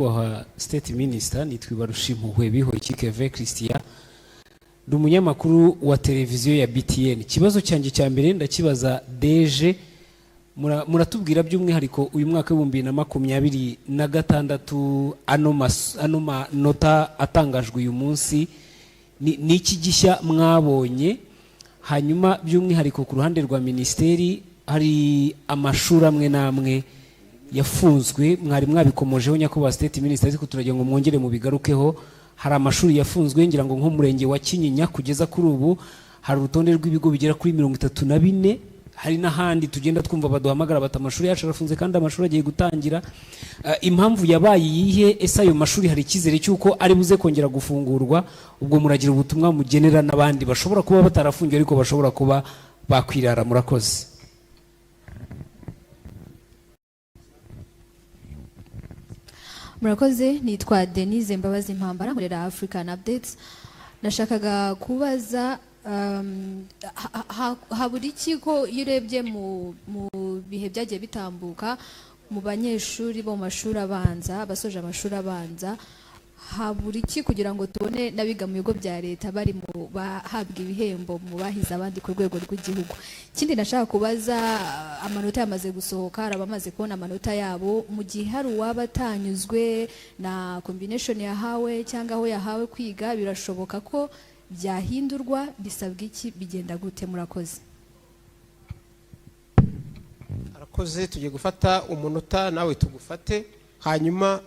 wa State Minister nitwa Barushimuhwe Bihoyiki Keve Christian ndi umunyamakuru wa televiziyo ya BTN. Kibazo cyanjye cya mbere ndakibaza Deje, muratubwira by'umwihariko uyu mwaka w'2026 ano manota atangajwe uyu munsi ni iki gishya mwabonye? Hanyuma by'umwihariko ku ruhande rwa ministeri hari amashuri amwe namwe yafunzwe, mwari mwabikomojeho nyakubahwa State Minister, ariko turagira ngo mwongere mu bigarukeho. Hari amashuri yafunzwe ngira ngo nko murenge wa Kinyinya kugeza kuri ubu hari urutonde rw'ibigo bigera kuri 34. Hari n'ahandi tugenda twumva baduhamagara bata amashuri yacu arafunze kandi amashuri agiye gutangira. Impamvu yabaye yihe? Ese ayo mashuri hari ikizere cyuko ari buze kongera gufungurwa? Ubwo muragira ubutumwa mugenera n'abandi bashobora kuba batarafungiwe ariko bashobora kuba bakwirara. Murakoze. Murakoze, nitwa Denise Mbabazi Mpambara nkorera African Updates. Nashakaga kubaza habura iki ko iyo urebye mu bihe byagiye bitambuka mu banyeshuri bo mu mashuri abanza basoje amashuri abanza, habura iki kugira ngo tubone n'abiga mu bigo bya leta bari mu bahabwa ibihembo mu bahize abandi ku rwego rw'igihugu? Ikindi nashaka kubaza, amanota yamaze gusohoka, abamaze kubona amanota yabo, mu gihe hari uwaba atanyuzwe na combination yahawe cyangwa aho yahawe kwiga, birashoboka ko byahindurwa? Bisabwa iki? Bigenda gute? Murakoze. Arakoze. Tugiye gufata umunota nawe tugufate, hanyuma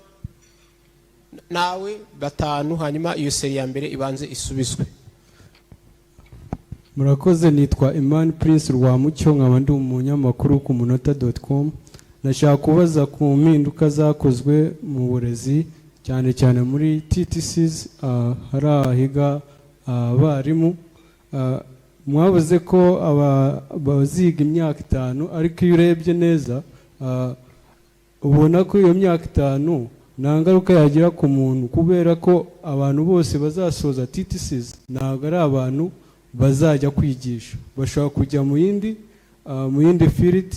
nawe batanu, hanyuma iyo seri ya mbere ibanze isubizwe. Murakoze, nitwa Imani Prince Rwamucyo, nkaba ndi umunyamakuru ku munota.com. Nashaka kubaza ku mpinduka zakozwe mu burezi cyane cyane muri TTCs, hari ahiga abarimu. Mwavuze ko baziga imyaka 5, ariko iyo urebye neza ubona ko iyo myaka 5 nta ngaruka yagira ku muntu, kubera ko abantu bose bazasoza TTCs ntabwo ari abantu bazajya kwigisha, bashobora kujya mu yindi field,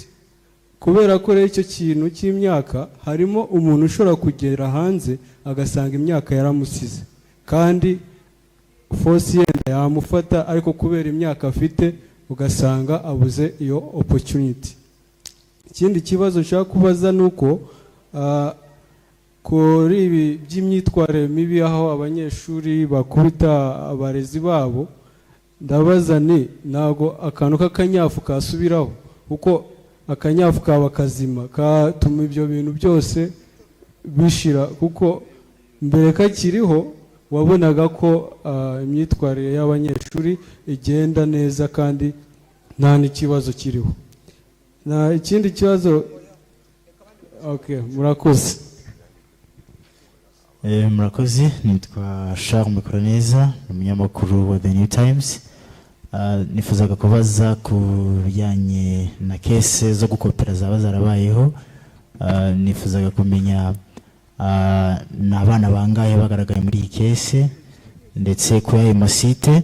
kubera ko rero icyo kintu cy'imyaka harimo umuntu ushobora kugera hanze agasanga imyaka yaramusize kandi force yenda yamufata, ariko kubera imyaka afite ugasanga abuze iyo opportunity. Ikindi kibazo nshaka kubaza nuko kuri ibi by'imyitwarire mibi aho abanyeshuri bakubita abarezi babo, ndabaza ni ntago akantu k'akanyafu kasubiraho, kuko akanyafu kaba kazima katuma ibyo bintu byose bishira, kuko mbere kakiriho wabonaga ko imyitwarire y'abanyeshuri igenda neza kandi nta n'ikibazo kiriho. Na ikindi kibazo, okay, murakoze. Murakoze, nitwa Charles Mikoroneza, umunyamakuru wa The New Times. Nifuzaga kubaza ku bijyanye na kese zo gukopera zaba zarabayeho. Nifuzaga kumenya n'abana bangahe bagaragaye muri iyi kese, ndetse ku ayo masite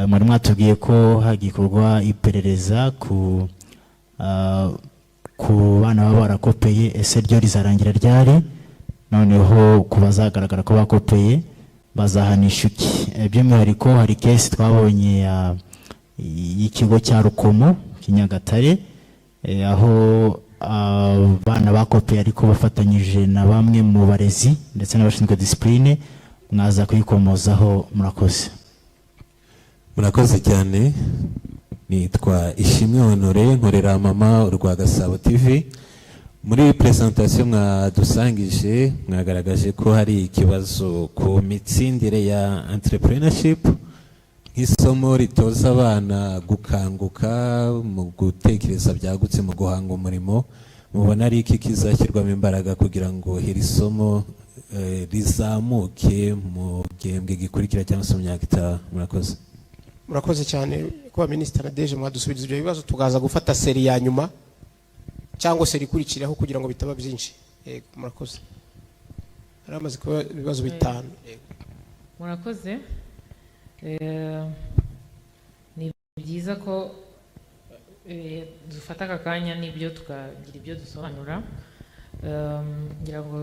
mwari mwatubwiye ko hagikorwa iperereza ku bana baba barakopeye. Ese ryo rizarangira ryari? Noneho ku bazagaragara ko bakopeye bazahanisha iki? By'umwihariko hari kesi twabonye y'ikigo cya Rukomo Kinyagatare, aho abana bakopeye ariko bafatanyije na bamwe mu barezi ndetse n'abashinzwe discipline. Mwaza kuyikomozaho? Murakoze. Murakoze cyane. Nitwa Ishimwe Honore, nkorera Mama urwa Gasabo TV. Muri presentation mwadusangije mwagaragaje ko hari ikibazo ku mitsindire ya entrepreneurship nk'isomo ritoza abana gukanguka mu gutekereza byagutse mu guhanga umurimo. Mubona ari iki kizashyirwamo imbaraga kugira ngo hiri somo rizamuke mu gihembwe gikurikira cyangwa se mu myaka itaha? Murakoze. Murakoze cyane kuba Minister na Deje mwadusubiriza ibyo bibazo, tugaza gufata seri ya nyuma cyangwa se rikurikiraho kugira ngo bitaba byinshi. Yego, murakoze. Haramaze kuba ibibazo 5. Yego, murakoze. Ni byiza ko dufata akanya n'ibyo tukagira ibyo dusobanura. ngira ngo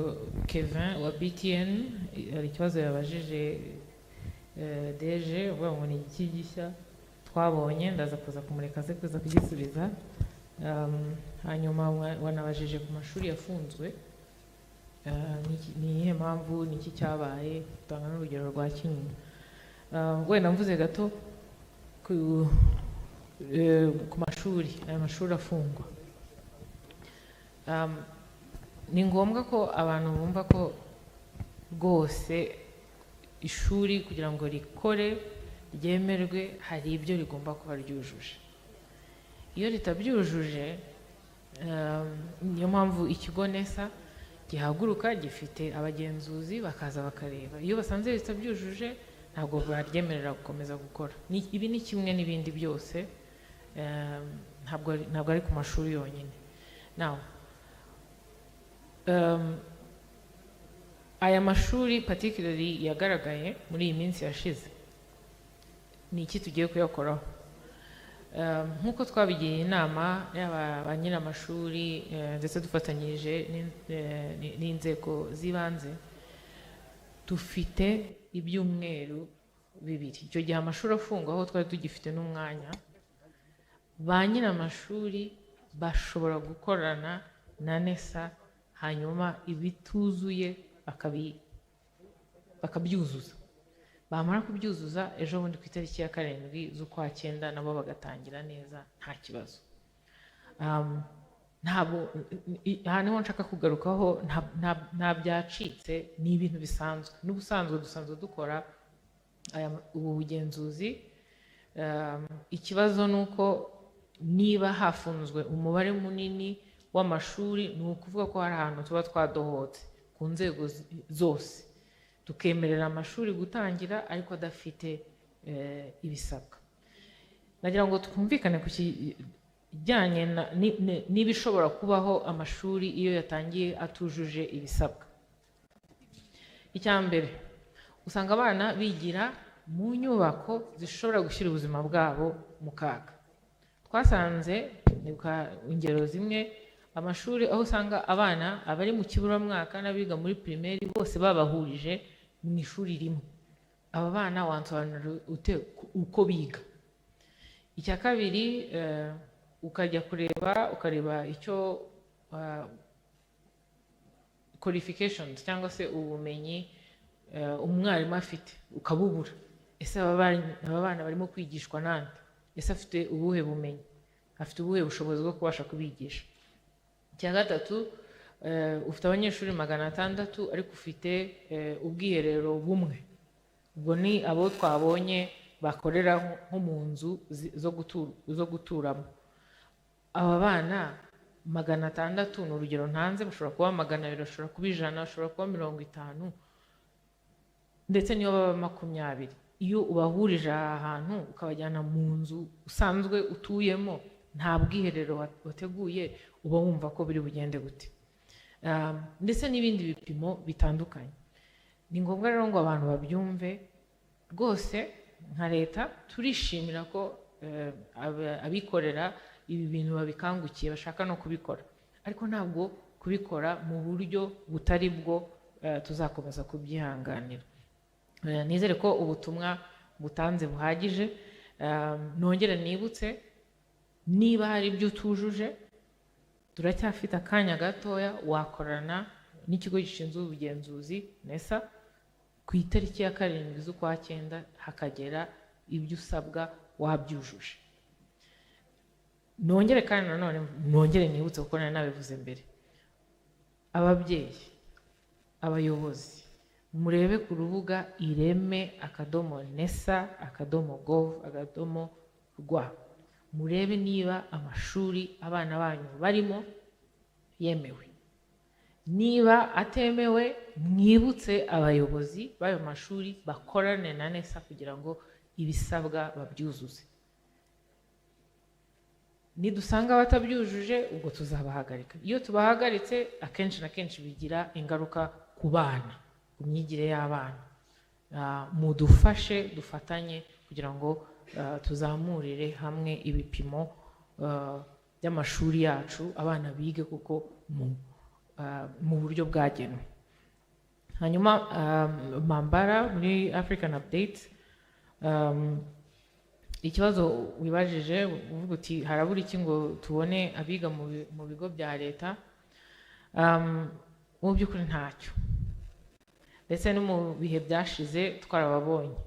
Kevin wa BTN hari ikibazo yabajije deje uvuga ngo ni iki gishya twabonye, ndaza kuza kumureka aze kuza kugisubiza. Hanyuma wanabajije ku mashuri yafunzwe, ni iyihe mpamvu, ni iki cyabaye, utanga n'urugero rwa Kinyinya. Wenda mvuze gato ku mashuri, aya mashuri afungwa. Ni ngombwa ko abantu bumva ko rwose ishuri kugira ngo rikore ryemerwe hari ibyo rigomba kuba ryujuje. Iyo ritabyujuje, niyo mpamvu ikigo NESA gihaguruka gifite abagenzuzi bakaza bakareba. Iyo basanze ritabyujuje ntabwo baryemerera gukomeza gukora. Ibi ni kimwe n'ibindi byose, ntabwo ari ku mashuri yonyine. Now aya mashuri particularly yagaragaye muri iyi minsi yashize, ni iki tugiye kuyakoraho? Nk'uko twabigiye inama yaba ba nyir'amashuri ndetse dufatanyije n'inzego z'ibanze, dufite ibyumweru 2. Icyo gihe amashuri afungwa aho twari tugifite n'umwanya, ba nyir'amashuri bashobora gukorana na NESA, hanyuma ibituzuye bakabyuzuza. Bamara kubyuzuza, ejo bundi ku itariki ya 7 z'ukwa 9 nabo bagatangira neza nta kibazo. Aha niho nshaka kugarukaho, nta byacitse, ni ibintu bisanzwe. N'ubusanzwe dusanzwe dukora ubu bugenzuzi. Ikibazo ni uko niba hafunzwe umubare munini w'amashuri, ni ukuvuga ko hari ahantu tuba twadohotse ku nzego zose, tukemerera amashuri gutangira ariko adafite ibisabwa. Nagira ngo twumvikane ku kijyanye n'ibishobora kubaho amashuri iyo yatangiye atujuje ibisabwa. Icya mbere, usanga abana bigira mu nyubako zishobora gushyira ubuzima bwabo mu kaga. Twasanze ingero zimwe, amashuri aho usanga abana abari mu kiburamwaka n'abiga muri primaire bose babahurije mu ishuri rimwe. Aba bana wansobanurira uko biga? Icya kabiri, ukajya ukareba icyo qualifications cyangwa se ubumenyi umwarimu afite, ukabubura. Ese aba bana barimo kwigishwa nande? Ese afite ubuhe bumenyi, afite ubuhe bushobozi bwo kubasha kubigisha? Icya gatatu, ufite abanyeshuri 600 ariko ufite ubwiherero bumwe. Ubwo ni abo twabonye bakorera nko mu nzu zo guturamo. Aba bana 600 ni urugero ntanze, bashobora kuba 200, bashobora kuba 100, bashobora kuba 50, ndetse niyo baba 20. Iyo ubahurije aha hantu ukabajyana mu nzu usanzwe utuyemo, nta bwiherero wateguye, uba wumva ko biri bugende gute? Ndetse n'ibindi bipimo bitandukanye. Ni ngombwa rero ngo abantu babyumve rwose. Nka leta turishimira ko abikorera ibi bintu babikangukiye, bashaka no kubikora, ariko ntabwo kubikora mu buryo butari bwo tuzakomeza kubyihanganira. Nizere ko ubutumwa butanze buhagije. Nongere nibutse, niba hari ibyo utujuje, turacyafite akanya gatoya, wakorana n'ikigo gishinzwe ubugenzuzi NESA ku itariki ya 7 z'ukwa 9 hakagera ibyo usabwa wabyujuje. Nongere kandi nanone nibutse kuko nari nabivuze mbere, ababyeyi, abayobozi, murebe ku rubuga ireme.nesa.gov.rw, murebe niba amashuri abana banyu barimo yemewe. Niba atemewe, mwibutse abayobozi b'ayo mashuri bakorane na NESA kugira ngo ibisabwa babyuzuze. Nidusanga batabyujuje, ubwo tuzabahagarika. Iyo tubahagaritse, akenshi na kenshi bigira ingaruka ku bana, ku myigire y'abana. Mudufashe, dufatanye kugira ngo tuzamurire hamwe ibipimo by'amashuri yacu, abana bige kuko mu buryo bwagenwe. Hanyuma Mambara muri African Updates, ikibazo wibajije uvuga uti harabura iki ngo tubone abiga mu bigo bya leta, mu by'ukuri ntacyo, ndetse no mu bihe byashize twarababonye.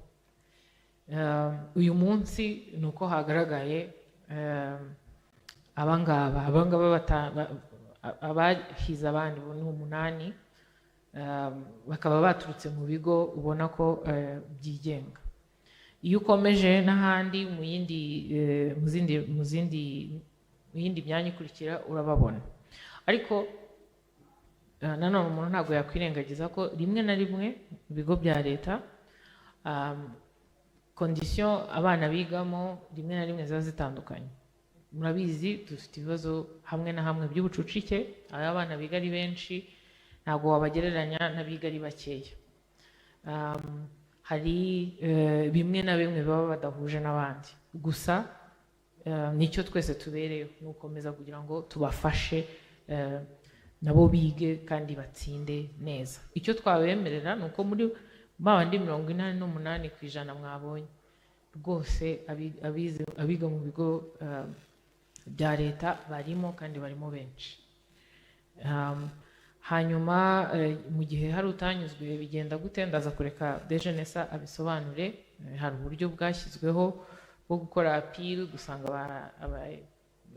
Uyu munsi ni uko hagaragaye abangaba abahize abandi ni 8, bakaba baturutse mu bigo ubona ko byigenga. Iyo ukomeje n'ahandi mu yindi myanya ikurikira urababona, ariko nanone umuntu ntabwo yakwirengagiza ko rimwe na rimwe mu bigo bya leta kondisiyo abana bigamo rimwe na rimwe ziba zitandukanye. Murabizi dufite ibibazo hamwe na hamwe by'ubucucike, aho abana biga ari benshi ntabwo wabagereranya n'abiga ari bakeya. Hari bimwe na bimwe baba badahuje n'abandi, gusa nicyo twese tubereyeho ni ukomeza kugira ngo tubafashe nabo bige kandi batsinde neza. Icyo twabemerera ni uko muri babandi 88% mwabonye rwose abiga mu bigo bya leta barimo kandi barimo benshi. Hanyuma mu gihe hari utanyuzwe bigenda gute, ndaza kureka Dejenesa abisobanure. Hari uburyo bwashyizweho bwo gukora appeal, gusanga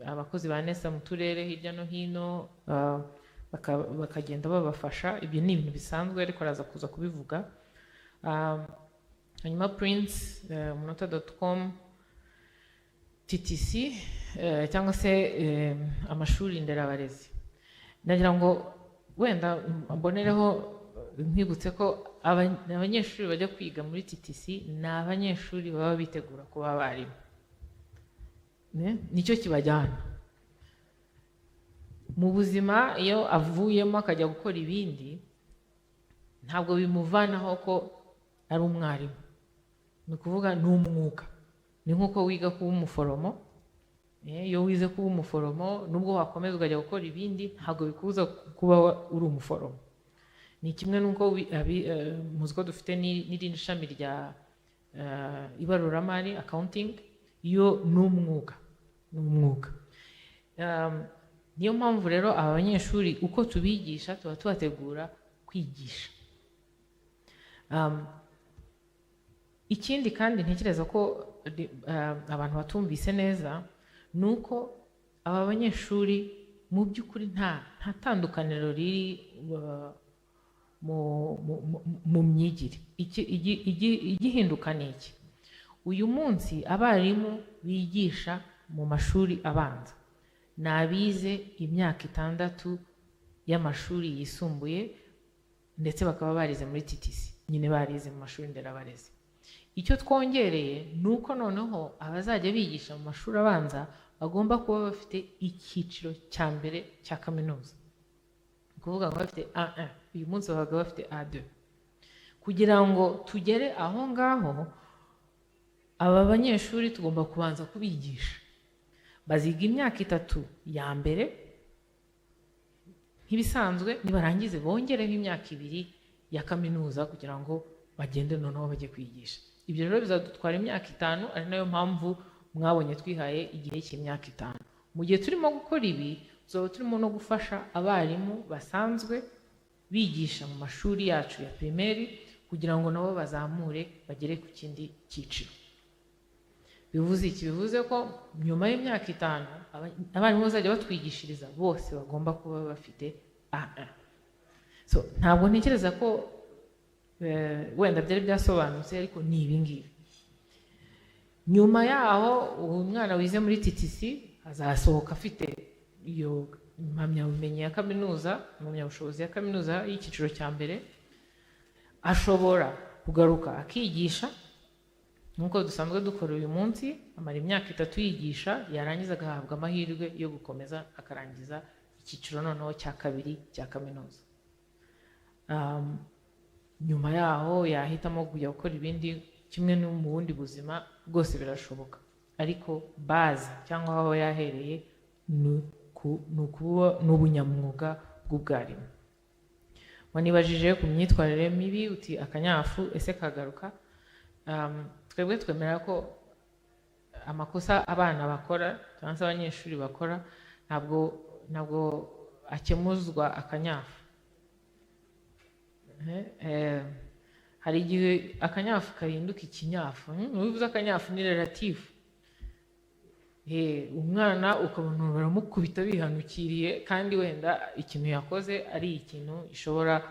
abakozi ba NESA mu turere hirya no hino bakagenda babafasha. Ibyo ni ibintu bisanzwe ariko araza kuza kubivuga. Hanyuma Prince umunota.com TTC cyangwa se amashuri nderabarezi, ndagira ngo wenda mbonereho nkwibutse ko abanyeshuri bajya kwiga muri TTC ni abanyeshuri baba bitegura kuba abarimu, nicyo kibajyana mu buzima. Iyo avuyemo akajya gukora ibindi ntabwo bimuvanaho ko ari umwarimu, ni ukuvuga ni umwuga. Ni nk'uko wiga kuba umuforomo, iyo wize kuba umuforomo nubwo wakomeza ukajya gukora ibindi ntabwo bikubuza kuba uri umuforomo. Ni kimwe n'uko muzi ko dufite n'irindi shami rya ibaruramari accounting, iyo ni umwuga. Niyo mpamvu rero aba banyeshuri uko tubigisha tuba tubategura kwigisha. Ikindi kandi ntekereza ko abantu batumvise neza ni uko aba banyeshuri mu by'ukuri nta tandukaniro riri mu myigire. Igihinduka ni iki? Uyu munsi abarimu bigisha mu mashuri abanza ni abize imyaka 6 y'amashuri yisumbuye, ndetse bakaba barize muri TTC, nyine barize mu mashuri nderabarezi. Icyo twongereye ni uko noneho abazajya bigisha mu mashuri abanza bagomba kuba bafite icyiciro cya mbere cya kaminuza, kuvuga ngo bafite A1. Uyu munsi babaga bafite A2. Kugira ngo tugere aho ngaho, aba banyeshuri tugomba kubanza kubigisha. Baziga imyaka 3 ya mbere nk'ibisanzwe, nibarangize bongereho imyaka 2 ya kaminuza kugira ngo bagende noneho bajye kwigisha. Ibyo rero bizadutwara imyaka 5, ari nayo mpamvu mwabonye twihaye igihe cy'imyaka 5. Mu gihe turimo gukora ibi, tuzoba turimo no gufasha abarimu basanzwe bigisha mu mashuri yacu ya primaire kugira ngo nabo bazamure bagere ku kindi cyiciro. Bivuze iki? Bivuze ko nyuma y'imyaka 5 abarimu bazajya batwigishiriza bose bagomba kuba bafite A1. So ntabwo ntekereza ko wenda byari byasobanutse, ariko ni ibi ngibi. Nyuma yaho umwana wize muri TTC azasohoka afite iyo impamyabumenyi ya kaminuza, impamyabushobozi ya kaminuza y'icyiciro cya mbere, ashobora kugaruka akigisha nk'uko dusanzwe dukora uyu munsi, amara imyaka 3 yigisha, yarangiza agahabwa amahirwe yo gukomeza akarangiza icyiciro noneho cya 2 cya kaminuza. Nyuma yaho yahitamo kujya gukora ibindi kimwe no mu bundi buzima, bwose birashoboka, ariko bazi cyangwa aho yahereye ni ubunyamwuga bw'ubwarimu. Wanibajije ku myitwarire mibi uti akanyafu ese kagaruka. Twebwe twemera ko amakosa abana bakora cyangwa se abanyeshuri bakora ntabwo akemuzwa akanyafu. Hari igihe akanyafu kahinduka ikinyafu. Ubivuze akanyafu ni relative. Umwana ukabona baramukubita bihanukiriye kandi wenda ikintu yakoze ari ikintu ishobora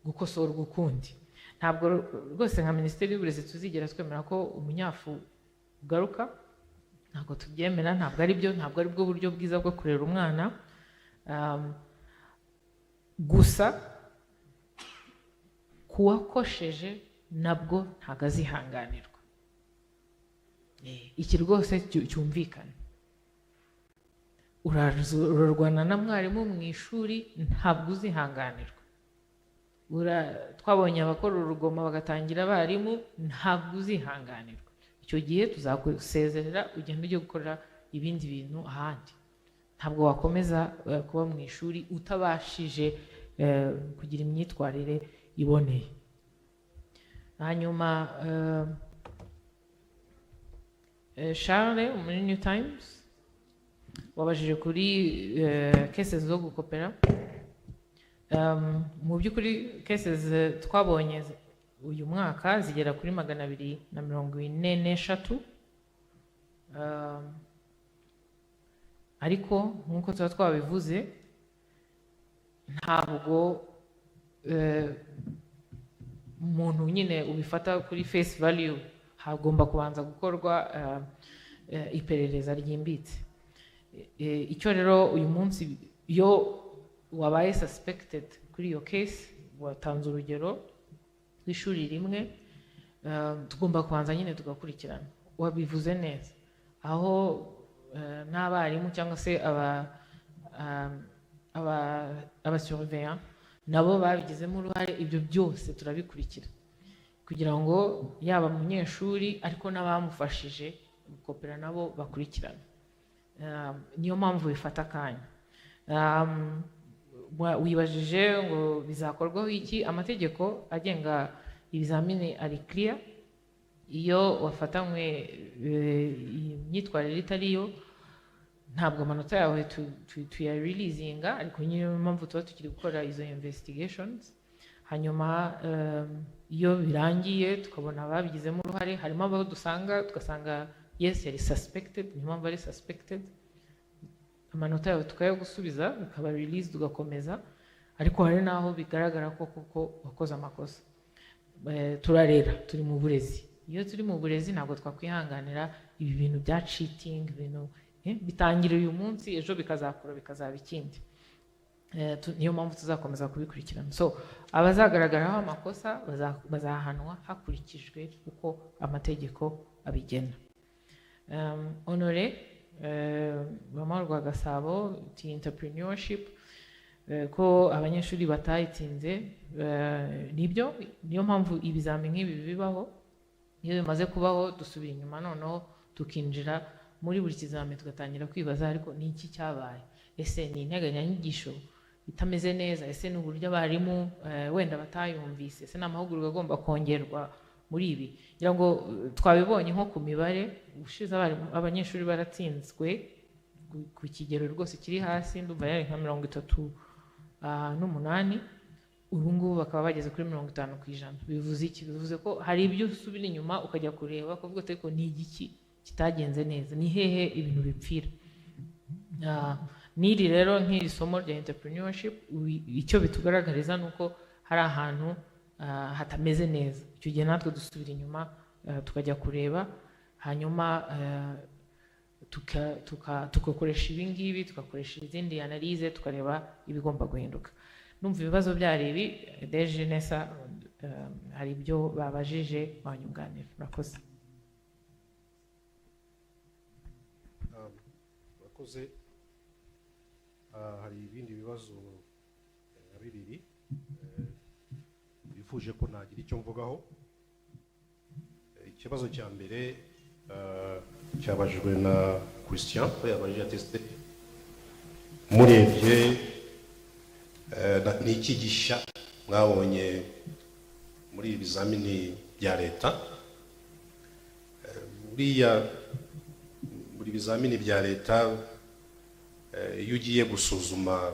gukosorwa ukundi. Ntabwo rwose nka Minisiteri y'Uburezi tuzigera twemera ko umunyafu ugaruka. Ntabwo tubyemera, ntabwo ari byo, ntabwo ari bwo buryo bwiza bwo kurera umwana. Gusa kuwakosheje nabwo ntabwo azihanganirwa. Iki rwose cyumvikana. Urarwana na mwarimu mu ishuri ntabwo uzihanganirwa. Twabonye abakora urugomo bagatangira abarimu ntabwo uzihanganirwa. Icyo gihe tuzagusezerera ugenda ujye gukora ibindi bintu ahandi. Ntabwo wakomeza kuba mu ishuri utabashije kugira imyitwarire iboneye. Hanyuma Charles muri New Times wabajije kuri cases zo gukopera. Mu by'ukuri cases twabonye uyu mwaka zigera kuri 243. Ariko nk'uko tuba twabivuze ntabwo umuntu nyine ubifata kuri face value, hagomba kubanza gukorwa iperereza ryimbitse. Icyo rero uyu munsi iyo wabaye suspected kuri iyo case, watanze urugero rw'ishuri rimwe, tugomba kubanza nyine tugakurikirana. Wabivuze neza, aho n'abarimu cyangwa se abasurveillant nabo babigizemo uruhare, ibyo byose turabikurikira kugira ngo yaba umunyeshuri ariko n'abamufashije gukopera nabo bakurikirana. Niyo mpamvu bifata akanya. Wibajije ngo bizakorwaho iki? Amategeko agenga ibizamini ari clear. Iyo wafatanywe imyitwarire itariyo ntabwo amanota yawe tuyareleasinga, ariko niyo mpamvu tuba tukiri gukora izo investigations. Hanyuma iyo birangiye tukabona babigizemo uruhare, harimo abo dusanga tugasanga yes yari suspected, niyo mpamvu ari suspected, amanota yawe tukayagusubiza bikaba released ugakomeza. Ariko hari naho bigaragara ko kuko wakoze amakosa. Turarera, turi mu burezi. Iyo turi mu burezi ntabwo twakwihanganira ibi bintu bya cheating, ibintu bitangira uyu munsi ejo bikazakura bikazaba ikindi. Niyo mpamvu tuzakomeza kubikurikirana. So abazagaragaraho amakosa bazahanwa hakurikijwe uko amategeko abigena. Honore Mama Rwagasabo ti entrepreneurship, ko abanyeshuri batayitinze nibyo, niyo mpamvu ibizamini nk'ibi bibaho. Iyo bimaze kubaho dusubira inyuma noneho tukinjira muri buri kizamini tugatangira kwibaza ariko ni iki cyabaye. Ese ni integanyanyigisho itameze neza? Ese ni uburyo abarimu wenda batayumvise? Ese ni amahugurwa agomba kongerwa muri ibi? Ngira ngo twabibonye nko ku mibare ushize abanyeshuri baratsinzwe ku kigero rwose kiri hasi, ndumva yari nka 38. Ubu ngubu bakaba bageze kuri 50%. Bivuze iki? Bivuze ko hari ibyo usubira inyuma ukajya kureba kuvuga ko ni igiki kitagenze neza, ni hehe ibintu bipfira. Niri rero nk'iri somo rya entrepreneurship, icyo bitugaragariza nuko hari ahantu hatameze neza. Icyo gihe natwe dusubira inyuma tukajya kureba, hanyuma tugakoresha ibi ngibi, tugakoresha izindi analyse, tukareba ibigomba guhinduka. Numva ibibazo byari ibi. Deje Nesa hari ibyo babajije banyunganira. Murakoze. Murakoze. Hari ibindi bibazo bibiri bifuje ko nagira icyo mvugaho. Ikibazo cya mbere cyabajijwe na Christian, ko yabajije ateste murebye gihe ni iki gishya mwabonye muri ibi bizamini bya leta? Buriya muri bizamini bya leta iyo ugiye gusuzuma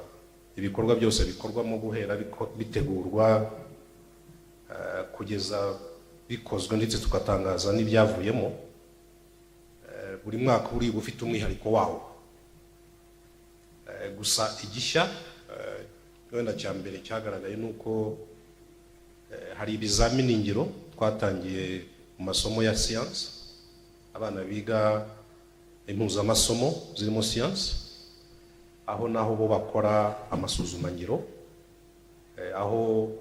ibikorwa byose bikorwamo guhera bitegurwa kugeza bikozwe ndetse tugatangaza n'ibyavuyemo, buri mwaka uri ufite umwihariko wawo. Gusa igishya wenda cya mbere cyagaragaye nuko hari ibizamini ngiro twatangiye mu masomo ya siyansi, abana biga impuzamasomo zirimo siyansi, aho naho bo bakora amasuzuma ngiro, aho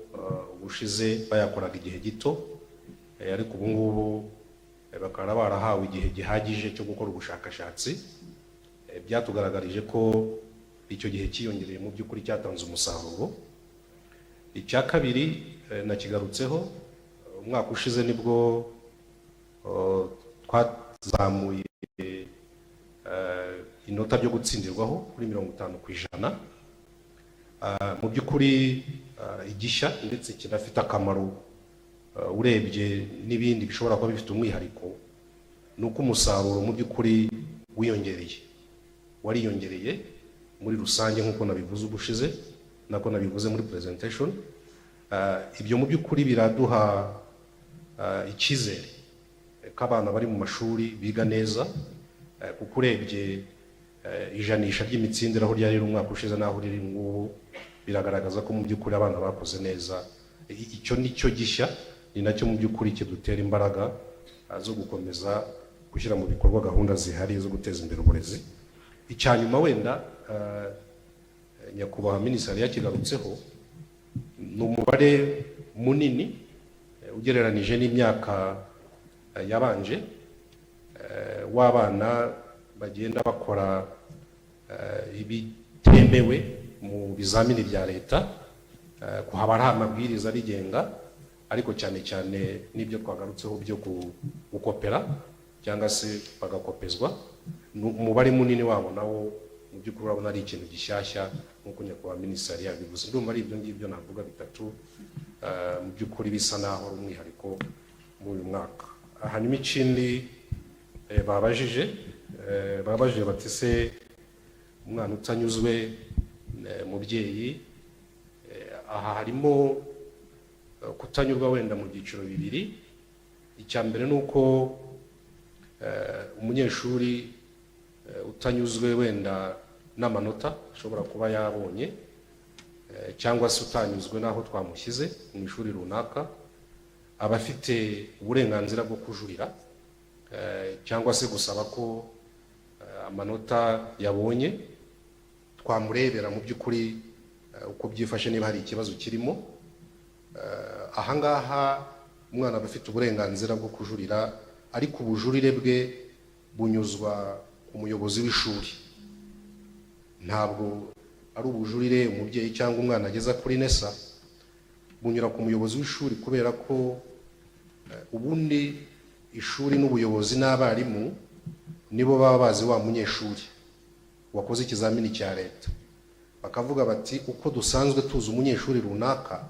ubushize bayakoraga igihe gito, ariko ubu ngubu bakaba barahawe igihe gihagije cyo gukora ubushakashatsi. Byatugaragarije ko icyo gihe cyiyongereye mu by'ukuri cyatanze umusaruro. Icya kabiri nakigarutseho, umwaka ushize nibwo twazamuye inota byo gutsindirwaho kuri 50%. Mu by'ukuri igishya ndetse kinafite akamaro urebye n'ibindi bishobora kuba bifite umwihariko, nuko umusaruro mu by'ukuri wariyongereye muri rusange nk'uko nabivuze ubushize, nako nabivuze muri presentation. Ibyo mu by'ukuri biraduha icyizere ko abana bari mu mashuri biga neza, kuko urebye ijanisha ry'imitsindire aho ryari umwaka ushize naho riri ngubu biragaragaza ko mu by'ukuri abana bakoze neza. Icyo nicyo gishya, ni nacyo mu by'ukuri kidutera imbaraga zo gukomeza gushyira mu bikorwa gahunda zihari zo guteza imbere uburezi. Icyanyuma wenda nyakubahwa minisitiri yakigarutseho, ni umubare munini ugereranije n'imyaka yabanje w'abana bagenda bakora ibitemewe mu bizamini bya leta. Kuhaba hari amabwiriza abigenga, ariko cyane cyane n'ibyo twagarutseho byo gukopera cyangwa se bagakopezwa. Umubare munini wabo nawo mu by'ukuri urabona ari ikintu gishyashya nk'uko nyakubahwa minisitiri yabivuze. Ndumva ari ibyo ngibyo navuga bitatu mu by'ukuri bisa naho ari umwihariko muri uyu mwaka. Hanyuma ikindi babajije bati se umwana utanyuzwe mubyeyi, aha harimo kutanyurwa wenda mu byiciro bibiri. Icya mbere ni uko umunyeshuri utanyuzwe wenda n'amanota ashobora kuba yabonye, cyangwa se utanyuzwe n'aho twamushyize mu ishuri runaka, aba afite uburenganzira bwo kujurira cyangwa se gusaba ko amanota yabonye twamurebera mu by'ukuri uko byifashe, niba hari ikibazo kirimo. Ahangaha umwana aba afite uburenganzira bwo kujurira, ariko ubujurire bwe bunyuzwa ku muyobozi w'ishuri. Ntabwo ari ubujurire umubyeyi cyangwa umwana ageza kuri NESA, bunyura ku muyobozi w'ishuri, kubera ko ubundi ishuri n'ubuyobozi n'abarimu nibo baba bazi wa munyeshuri wakoze ikizamini cya leta, bakavuga bati uko dusanzwe tuzi umunyeshuri runaka,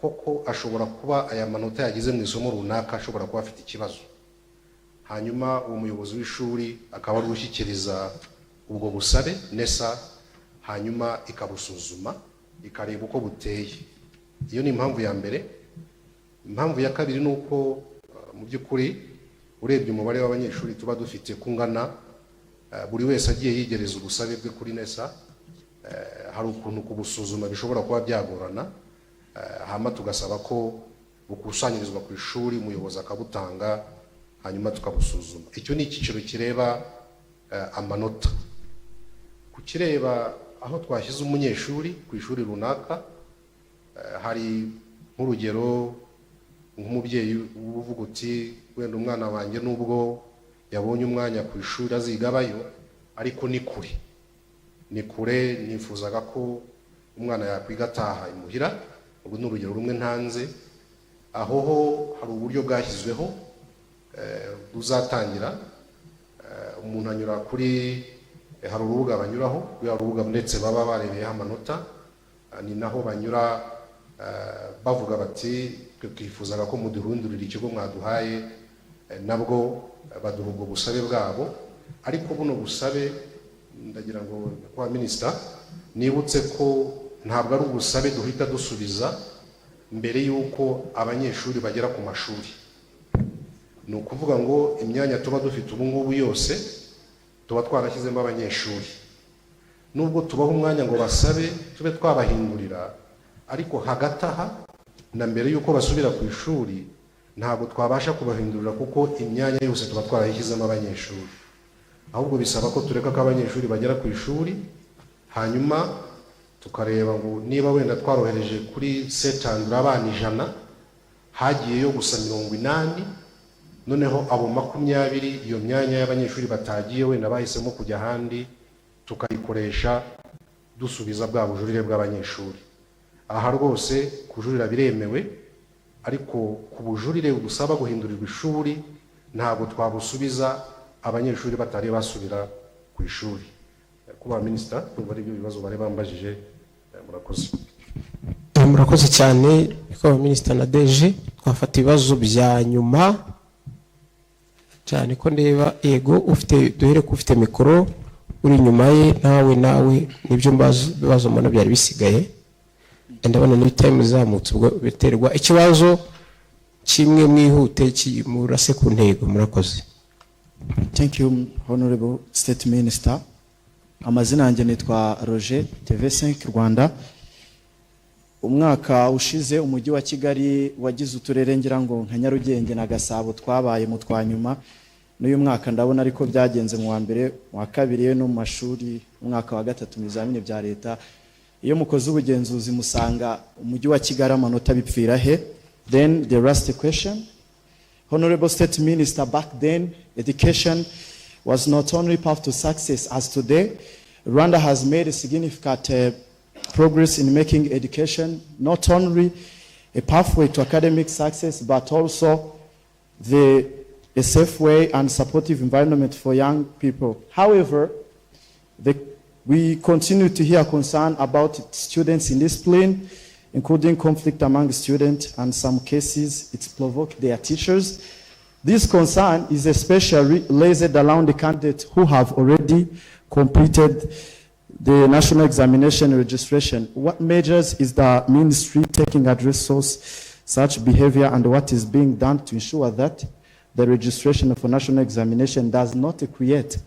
koko ashobora kuba aya manota yagize mu isomo runaka ashobora kuba afite ikibazo. Hanyuma uwo muyobozi w'ishuri akaba ari gushyikiriza ubwo busabe NESA, hanyuma ikabusuzuma ikareba uko buteye. Iyo ni impamvu ya mbere. Impamvu ya kabiri ni uko mu by'ukuri urebye umubare w'abanyeshuri tuba dufite kungana, buri wese agiye yigereza ubusabe bwe kuri NESA, hari ukuntu kubusuzuma bishobora kuba byagorana, hama tugasaba ko bukusanyirizwa ku ishuri, umuyobozi akabutanga, hanyuma tukabusuzuma. Icyo ni icyiciro kireba amanota. Kukireba aho twashyize umunyeshuri ku ishuri runaka, hari nk'urugero nk'umubyeyi uvuga uti wenda umwana wanjye nubwo yabonye umwanya ku ishuri azigabayo, ariko ni kure, nifuzaga ko umwana yakwiga ataha imuhira. Ubwo ni urugero rumwe ntanze. Aho ho hari uburyo bwashyizweho buzatangira. Umuntu anyura kuri hari urubuga banyuraho, rwa rubuga ndetse baba barebeyeho amanota, ni naho banyura bavuga bati twifuzaga ko muduhindurira ikigo mwaduhaye, nabwo baduha ubwo busabe bwabo. Ariko buno busabe ndagira ngo kwa minisita nibutse ko ntabwo ari ubusabe duhita dusubiza mbere y'uko abanyeshuri bagera ku mashuri. Ni ukuvuga ngo imyanya tuba dufite ubu ngubu yose tuba twarashyizemo abanyeshuri, nubwo tubaho umwanya ngo basabe tube twabahindurira, ariko hagati aha na mbere y'uko basubira ku ishuri ntabwo twabasha kubahindurira kuko imyanya yose tuba twarayishyizemo abanyeshuri. Ahubwo bisaba ko tureka ko abanyeshuri bagera ku ishuri, hanyuma tukareba ngo niba wenda twarohereje kuri setandura abana 100 hagiyeyo gusa 80, noneho abo 20 iyo myanya y'abanyeshuri batagiye wenda bahisemo kujya ahandi, tukayikoresha dusubiza bwa bujurire bw'abanyeshuri. Aha rwose kujurira biremewe, ariko ku bujurire busaba guhindurirwa ishuri ntabwo twabusubiza abanyeshuri batari basubira ku ishuri. Kuba minisita tuba ari byo bibazo bari bambajije. Murakoze. Murakoze cyane kuba minisita na DG. Twafata ibibazo bya nyuma cyane ko ndeba yego ufite duhere ko ufite mikoro uri nyuma ye, nawe nibyo bibazo mbona byari bisigaye, ndabona ni time zamutse ubwo biterwa ikibazo kimwe mwihute murase ku ntego. Murakoze. Thank you Honorable State Minister. Amazina yanjye nitwa Roger TV5 Rwanda. Umwaka ushize umujyi wa Kigali wagize uturere ngira ngo nka Nyarugenge na Gasabo twabaye mu twanyuma. N'uyu mwaka ndabona ariko byagenze mu wa mbere, mu wa kabiri no mu mashuri umwaka wa gatatu mu bizamini bya leta. Iyo mukoze ubugenzuzi musanga umujyi wa Kigali amanota bipfira he. Then the last question, Honorable State Minister, back then education was not only path to success as today. Rwanda has made a significant progress in making education not only a pathway to academic success, but also a safe way and supportive environment for young people. However, we continue to hear concern about students' indiscipline, including conflict among students, and some cases it's provoked their teachers. This concern is especially raised around the candidates who have already completed the national examination registration. What measures is the ministry taking to address such behavior, and what is being done to ensure that the registration for national examination does not create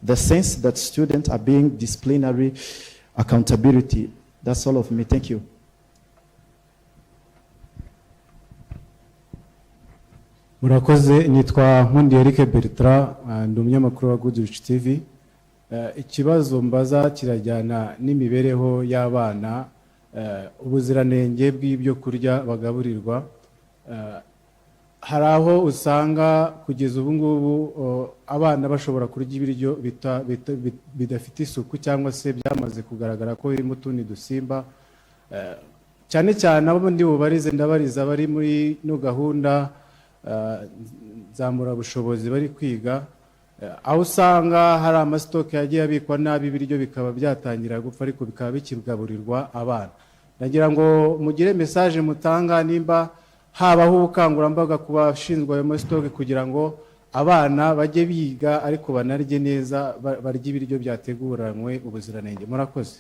the sense that students are being disciplinary accountability? That's all of me. Thank you. Murakoze. Nitwa Nkundi Eric Bertrand, ndi umunyamakuru wa Goodrich TV. Ikibazo mbaza kirajyana n'imibereho y'abana, ubuziranenge bw'ibyo kurya bagaburirwa. Hari aho usanga kugeza ubu ngubu abana bashobora kurya ibiryo bidafite isuku cyangwa se byamaze kugaragara ko birimo utundi dusimba, cyane cyane abo ndi bubarize ndabariza bari muri no gahunda zamura bushobozi bari kwiga, aho usanga hari amasitoke yagiye abikwa nabi ibiryo bikaba byatangira gupfa ariko bikaba bikigaburirwa abana. Ndagira ngo mugire message mutanga nimba habaho ubukangurambaga ku bashinzwe ayo masitoke kugira ngo abana bajye biga ariko banarye neza, barya ibiryo byateguranywe ubuziranenge. Murakoze.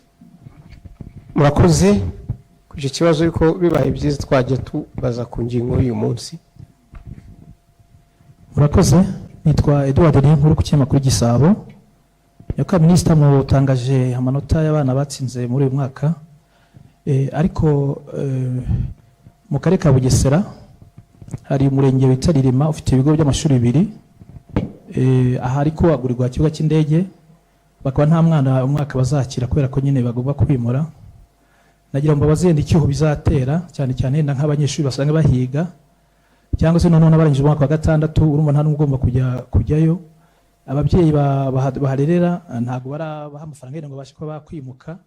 Murakoze. Kuje kibazo yuko bibaye byiza twajya tubaza ku ngingo y'uyu munsi. Murakoze. Nitwa Edward Niyonkuru ku kinyamakuru Gisabo. Nyakubahwa Minisita, mutangaje amanota y'abana batsinze muri uyu mwaka, ariko mu karere ka Bugesera hari umurenge wita Ririma ufite ibigo by'amashuri 2, aha ariko agurirwa ikibuga cy'indege, bakaba nta mwana umwaka bazakira kubera ko nyine bagomba kubimura. Nagira ngo bazende icyuho bizatera cyane cyane nk'abanyeshuri basanga bahiga cyangwa se none n'abarangije umwaka wa gatandatu, urumva nta n'ugomba kujyayo. Ababyeyi baharerera ntago barabaha amafaranga yenda ngo bashe kuba bakwimuka,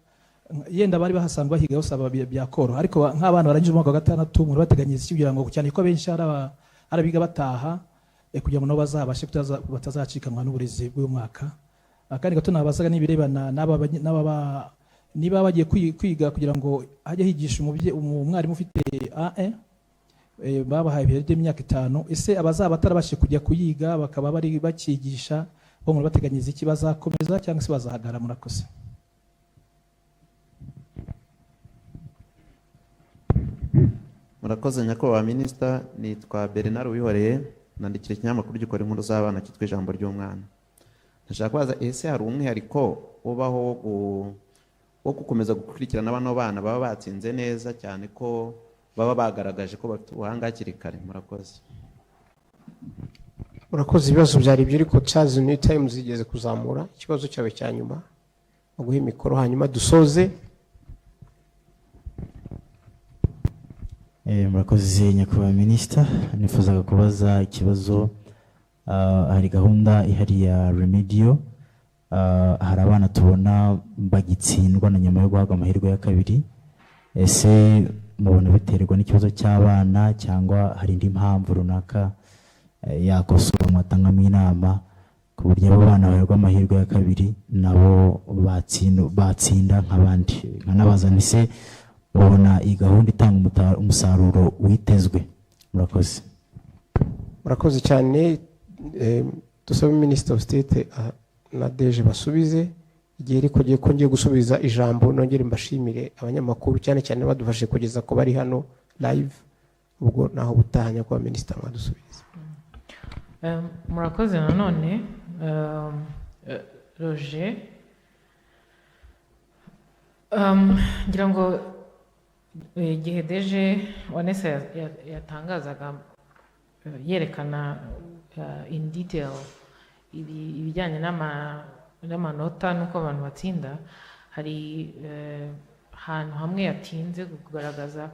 yenda bari bahasanzwe bahiga usaba byakoro, ariko nk'abana barangije umwaka wa gatandatu muri bateganyiriza iki kugira ngo cyane ko benshi arabiga bataha kugira ngo nabo bazabashe batazacikanwa n'uburezi bw'uyu mwaka. akandi gato nabazaga n'ibirebana niba bagiye kwiga kugira ngo hajye higisha umwarimu ufite A1 babahaye ibihe by'imyaka 5 ese abazaba batarabashije kujya kuyiga bakaba bari bakigisha bo muri bateganyiriza iki bazakomeza cyangwa se bazahagara murakoze murakoze nyakubahwa minisita nitwa Bernard Wihoreye nandikira ikinyamakuru gikora inkuru z'abana cyitwa Ijambo ry'Umwana ndashaka kubaza ese hari umwihariko ubaho wo gukomeza gukurikirana bano bana baba batsinze neza cyane ko baba bagaragaje ko bafite ubuhanga hakiri kare murakoze murakoze ibibazo byari ibyo ariko Charles New Times zigeze kuzamura ikibazo cyawe cya nyuma baguhe mikoro hanyuma dusoze murakoze nyakubahwa minisita nifuzaga kubaza ikibazo hari gahunda ihari ya Remedio hari abana tubona bagitsindwa na nyuma yo guhabwa amahirwe ya kabiri ese mubona biterwa n'ikibazo cy'abana cyangwa hari indi mpamvu runaka yakosora mwatangamo inama ku buryo abo bana baherwa amahirwe ya kabiri nabo batsinda nk'abandi nkanabaza se ubona iyi gahunda itanga umusaruro witezwe murakoze murakoze cyane dusaba Minister of State na Deje basubize igihe ariko giye kongeye gusubiza ijambo nongere mbashimire abanyamakuru cyane cyane badufashe kugeza ko bari hano live ubwo naho butahanya kwa Minister mwadusubiza murakoze nanone Roger ngira ngo igihe Deje Vanessa yatangazaga yerekana in detail ibijyanye n'amanota n'uko abantu batsinda hari ahantu hamwe yatinze kugaragaza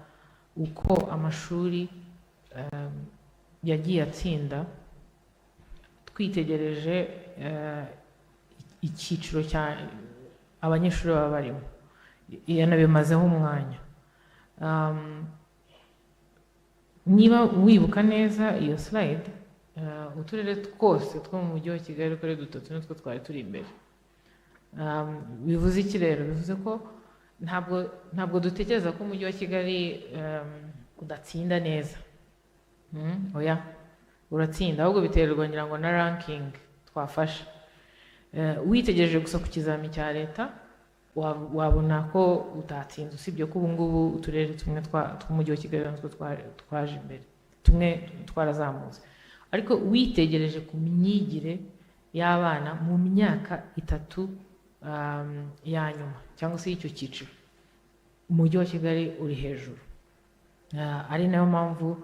uko amashuri yagiye atsinda twitegereje icyiciro cya abanyeshuri baba barimo yanabimazeho umwanya niba wibuka neza iyo slide uturere twose two mu mujyi wa Kigali uko ari 3 nitwo twari turi imbere bivuze iki rero bivuze ko ntabwo dutekereza ko umujyi wa Kigali udatsinda neza oya uratsinda ahubwo biterwa ngira ngo na ranking twafashe witegereje gusa ku kizami cya leta wabona ko utatsinze usibye ko ubu ngubu uturere tumwe tw'umujyi wa Kigali natwo twaje imbere tumwe twarazamutse ariko witegereje ku myigire y'abana mu myaka 3 ya nyuma cyangwa se icyo cyiciro umujyi wa Kigali uri hejuru ari nayo mpamvu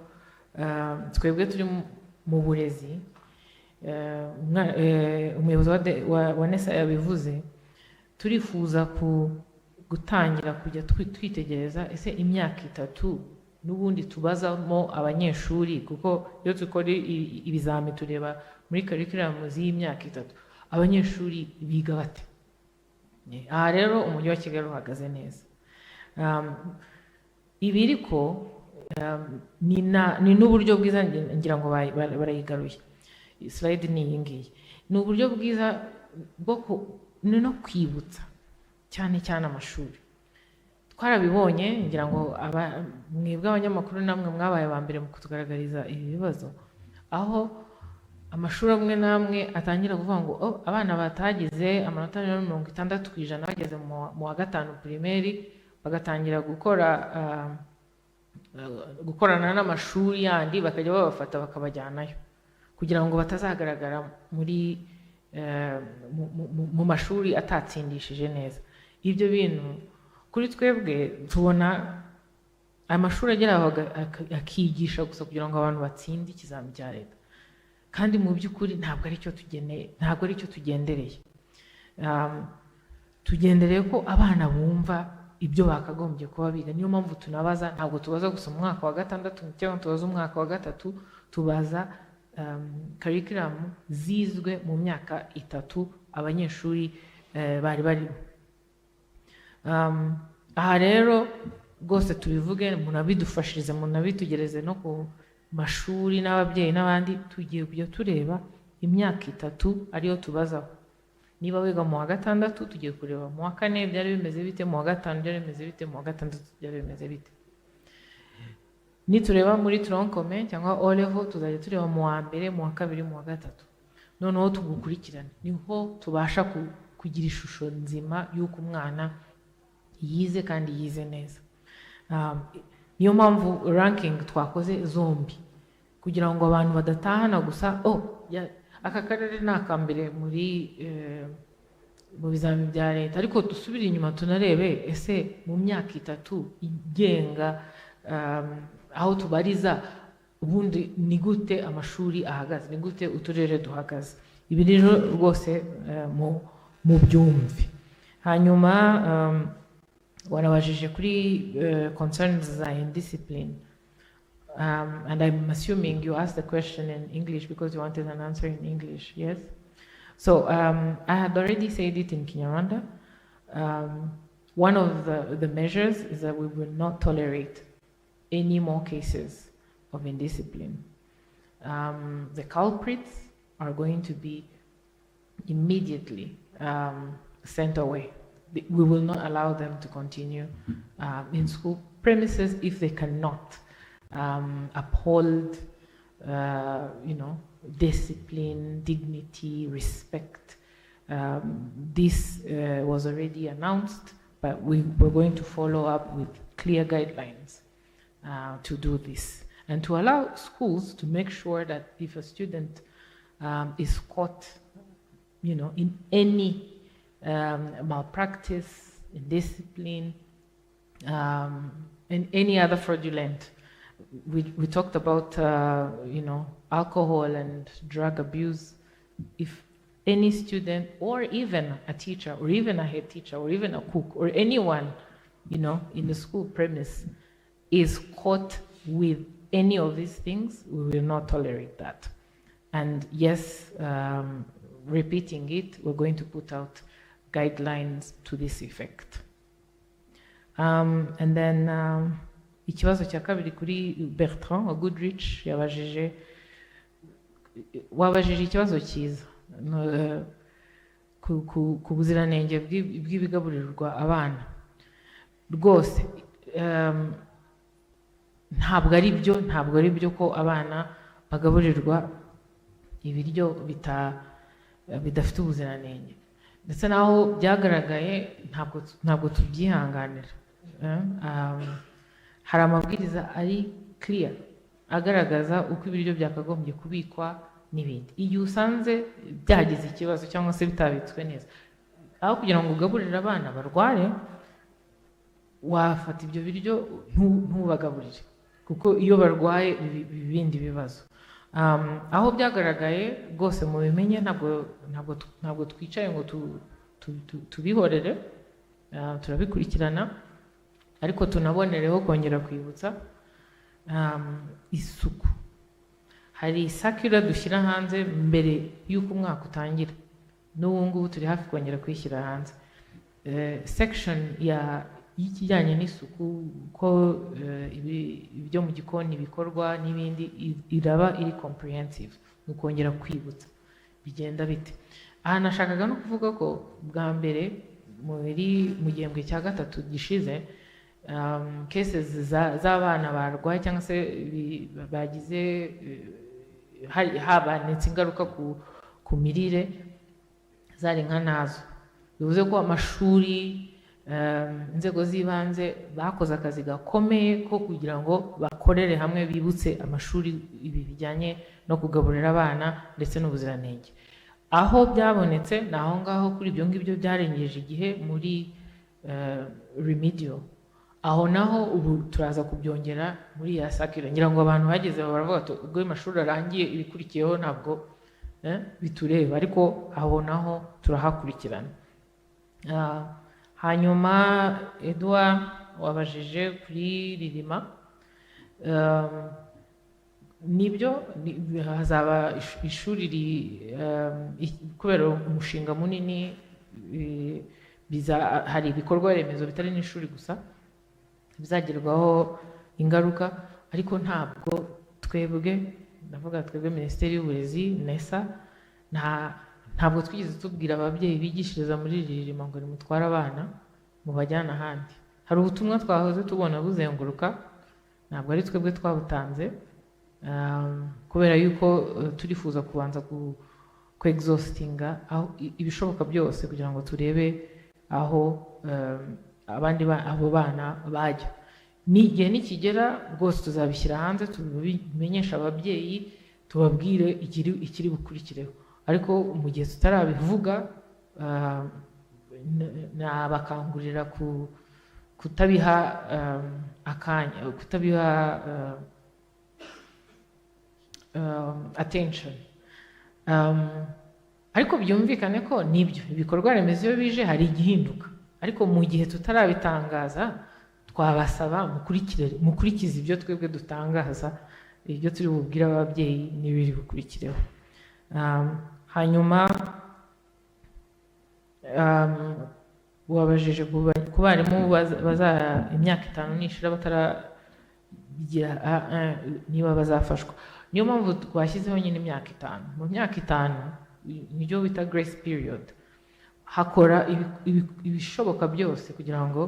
twebwe turi mu burezi umuyobozi wa NESA yabivuze turifuza gutangira kujya twitegereza ese imyaka 3 n'ubundi tubazamo abanyeshuri kuko iyo tukora ibizami tureba muri curriculum z'imyaka 3 abanyeshuri biga bate aha rero umujyi wa Kigali uhagaze neza ibiriko ni n'uburyo bwiza ngira ngo barayigaruye slide ni iyi ngiyi ni uburyo bwiza bwo no kwibutsa cyane cyane amashuri twarabibonye ngira ngo mwebwe abanyamakuru namwe mwabaye ba mbere mu kutugaragariza ibi bibazo aho amashuri amwe namwe atangira kuvuga ngo abana batagize amanota 60% bageze mu wa 5 primaire bagatangira gukorana n'amashuri yandi bakajya babafata bakabajyanayo kugira ngo batazagaragara mu mashuri atatsindishije neza ibyo bintu kuri twebwe tubona amashuri agera akigisha gusa kugira ngo abantu batsinde ikizami cya leta kandi mu by'ukuri ntabwo ari cyo tugendereye tugendereye ko abana bumva ibyo bakagombye kuba biga niyo mpamvu tunabaza ntabwo tubaza gusa mu mwaka wa 6 cyangwa tubaza umwaka wa 3 tubaza curriculum zizwe mu myaka 3 abanyeshuri bari barimo aha rero rwose tubivuge munabidufashirize munabitugereze no ku mashuri n'ababyeyi n'abandi tugiye kujya tureba imyaka 3 ariyo tubazaho niba wiga mu wa gatandatu tugiye kureba mu wa kane byari bimeze bite, mu wa gatanu byari bimeze bite, mu wa gatandatu byari bimeze bite. Nitureba muri tronc commun cyangwa O level tuzajya tureba mu wa mbere, mu wa kabiri, mu wa gatatu, noneho tugukurikirane, niho tubasha kugira ishusho nzima y'uko umwana yize kandi yize neza. Niyo mpamvu ranking twakoze zombi kugira ngo abantu badatahana gusa aka karere ni akambere muri mu bizamini bya leta, ariko dusubire inyuma tunarebe ese mu myaka 3 igenga aho tubariza ubundi ni gute amashuri ahagaze, ni gute uturere duhagaze. Ibi rero rwose mu byumve. Hanyuma warabajije kuri concerns za indiscipline, and I'm assuming you asked the question in English because you wanted an answer in English, yes? So I had already said it in Kinyarwanda. One of the measures is that we will not tolerate any more cases of indiscipline. The culprits are going to be immediately sent away. We will not allow them to continue in school premises if they cannot uphold, discipline, dignity, respect. This was already announced, but we're going to follow up with clear guidelines to do this, and to allow schools to make sure that if a student is caught, in any malpractice, indiscipline, and any other fraudulent. We talked about, alcohol and drug abuse. If any student, or even a teacher, or even a head teacher, or even a cook, or anyone, in the school premise is caught with any of these things, we will not tolerate that. And yes, repeating it, we're going to put out guidelines to this effect. And then ikibazo cya kabiri kuri Bertrand wa Goodrich wabajije ikibazo cyiza ku buziranenge bw'ibigaburirwa abana. Rwose ntabwo ari byo ko abana bagaburirwa ibiryo bidafite ubuziranenge, ndetse naho byagaragaye ntabwo tubyihanganira. Hari amabwiriza ari clear agaragaza uko ibiryo byakagombye kubikwa n'ibindi. Iyo usanze byagize ikibazo cyangwa se bitabitswe neza, aho kugira ngo ugaburire abana barware, wafata ibyo biryo ntubagaburire, kuko iyo barwaye ibindi bibazo. Aho byagaragaye rwose mu bimenye, ntabwo twicaye ngo tubihorere, turabikurikirana, ariko tunabonereho kongera kwibutsa isuku. Hari circular dushyira hanze mbere y'uko umwaka utangira, n'ubu ngubu turi hafi kongera kuyishyira hanze. Section y'ikijyanye n'isuku, ko ibyo mu gikoni bikorwa n'ibindi, iraba iri comprehensive, ni ukongera kwibutsa bigenda bite. Aha nashakaga no kuvuga ko bwa mbere mu gihembwe cya 3 gishize, cases z'abana barwaye cyangwa se bagize habanetse ingaruka ku mirire zari nka nazo. Bivuze ko amashuri, inzego z'ibanze bakoze akazi gakomeye ko kugira ngo bakorere hamwe, bibutse amashuri ibi bijyanye no kugaburira abana ndetse n'ubuziranenge. Aho byabonetse ni aho ngaho kuri ibyo ngibyo byarengeje igihe muri remedial. Aho naho ubu turaza kubyongera muri ya circular. Ngira ngo abantu bageze baravuga ati ubwo amashuri arangiye ibikurikiyeho ntabwo bitureba, ariko aho naho turahakurikirana. Hanyuma Edouard wabajije kuri Ririma. Nibyo hazaba ishuri kubera umushinga munini, hari ibikorwa remezo bitari n'ishuri gusa bizagerwaho ingaruka, ariko ntabwo twebwe, ndavuga twebwe Minisiteri y'Uburezi, NESA, ntabwo twigeze tubwira ababyeyi bigishiriza muri Ririma ngo nimutware abana mubajyana ahandi. Hari ubutumwa twahoze tubona buzenguruka, ntabwo ari twebwe twabutanze, kubera yuko turifuza kubanza ku exhaustinga ibishoboka byose kugira ngo turebe aho abo bana bajya. N'igihe nikigera rwose tuzabishyira hanze, tubimenyesha ababyeyi, tubabwire ikiri bukurikireho. Ariko mu gihe tutarabivuga, nabakangurira kutabiha akanya, kutabiha attention. Ariko byumvikane ko nibyo ibikorwa remezo iyo bije hari igihinduka, ariko mu gihe tutarabitangaza twabasaba mukurikize ibyo twebwe dutangaza, ibyo turi bubwire ababyeyi n'ibiri bukurikireho. Hanyuma wabajije ku barimu imyaka 5 nishira bataragira niba bazafashwa. Niyo mpamvu twashyizeho nyine imyaka 5. Mu myaka 5 nibyo bita grace period, hakora ibishoboka byose kugira ngo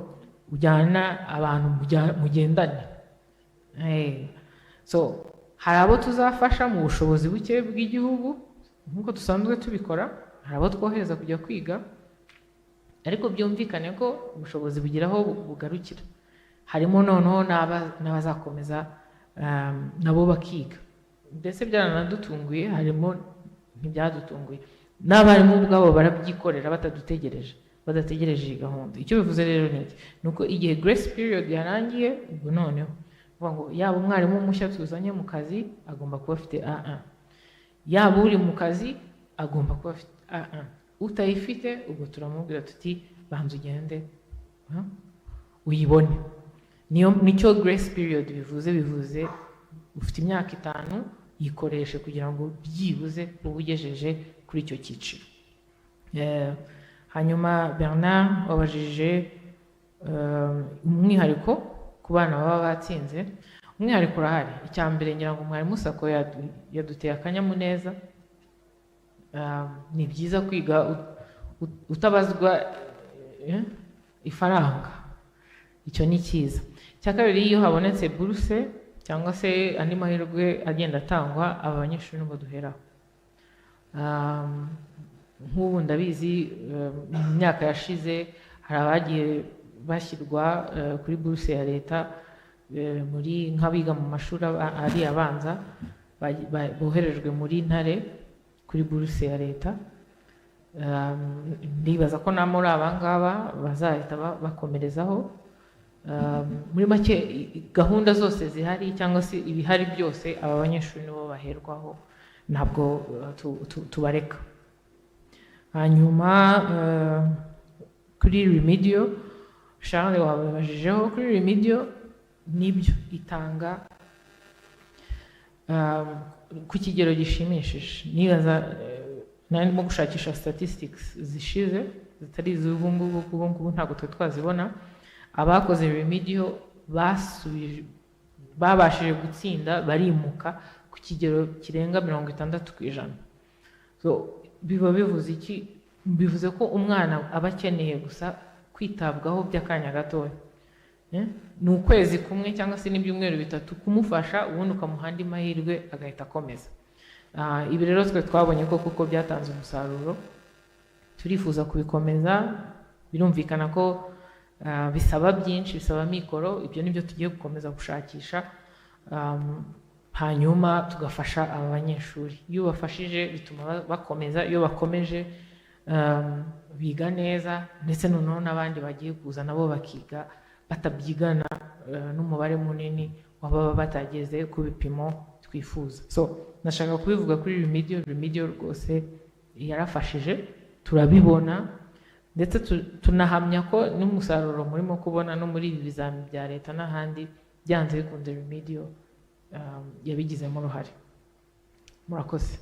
ujyana abantu mugendane. So hari abo tuzafasha mu bushobozi buke bw'igihugu nk'uko dusanzwe tubikora, hari abo twohereza kujya kwiga, ariko byumvikane ko ubushobozi bugeraho bugarukira. Harimo noneho n'abazakomeza nabo bakiga, ndetse byaranadutunguye, harimo ntibyadutunguye, n'abarimu ubwabo barabyikorera badategereje iyi gahunda. Icyo bivuze rero ni uko igihe grace period yarangiye, ubwo noneho uvuga ngo yaba umwarimu mushya tuzanye mu kazi agomba kuba afite A1, yaba uri mu kazi agomba kuba afite A1, utayifite ubwo turamubwira tuti banza ugende uyibone. Nicyo grace period bivuze ufite imyaka 5 yikoreshe kugira ngo byibuze ubugejeje kuri icyo cyiciro. Hanyuma Bernard wabajije umwihariko ku bana baba batsinze. Umwihariko urahari. Icya mbere ngira ngo mwarimu Sako yaduteye akanyamuneza. Ni byiza kwiga utabazwa ifaranga, icyo ni cyiza. Icya kabiri, iyo habonetse buruse cyangwa se andi mahirwe agenda atangwa, aba banyeshuri nubwo duheraho. Nk'ubu ndabizi mu myaka yashize hari abagiye bashyirwa kuri buruse ya leta, muri nk'abiga mu mashuri ari abanza boherejwe muri Ntare kuri buruse ya leta. Ndibaza ko na muri abangaba bazahita bakomerezaho. Muri make gahunda zose zihari cyangwa se ibihari byose aba banyeshuri nibo baherwaho, ntabwo tubareka. Hanyuma kuri Remedio, Charles wababajijeho, kuri Remedio nibyo itanga ku kigero gishimishije. Nibaza narimo gushakisha statistics zishize zitari iz'ubu ngubu ntabwo twe twazibona. Abakoze Remedio babashije gutsinda barimuka ku kigero kirenga 60%. So biba bivuze iki? Bivuze ko umwana aba akeneye gusa kwitabwaho by'akanya gatoya, ni ukwezi kumwe cyangwa se n'ibyumweru 3 kumufasha, ubundi ukamuha andi mahirwe agahita akomeza. Ibi rero twe twabonye ko kuko byatanze umusaruro, turifuza kubikomeza. Birumvikana ko bisaba byinshi, bisaba mikoro, ibyo nibyo tugiye gukomeza gushakisha, hanyuma tugafasha aba banyeshuri. Iyo bafashije bituma bakomeza, iyo bakomeje biga neza, ndetse noneho n'abandi bagiye kuza nabo bakiga batabyigana n'umubare munini wababa batageze ku bipimo twifuza. So nashaka kubivuga kuri Remedio rwose yarafashije, turabibona, ndetse tunahamya ko n'umusaruro murimo kubona no muri ibi bizami bya leta n'ahandi byanze bikunze Remedio yabigizemo uruhare. Murakoze.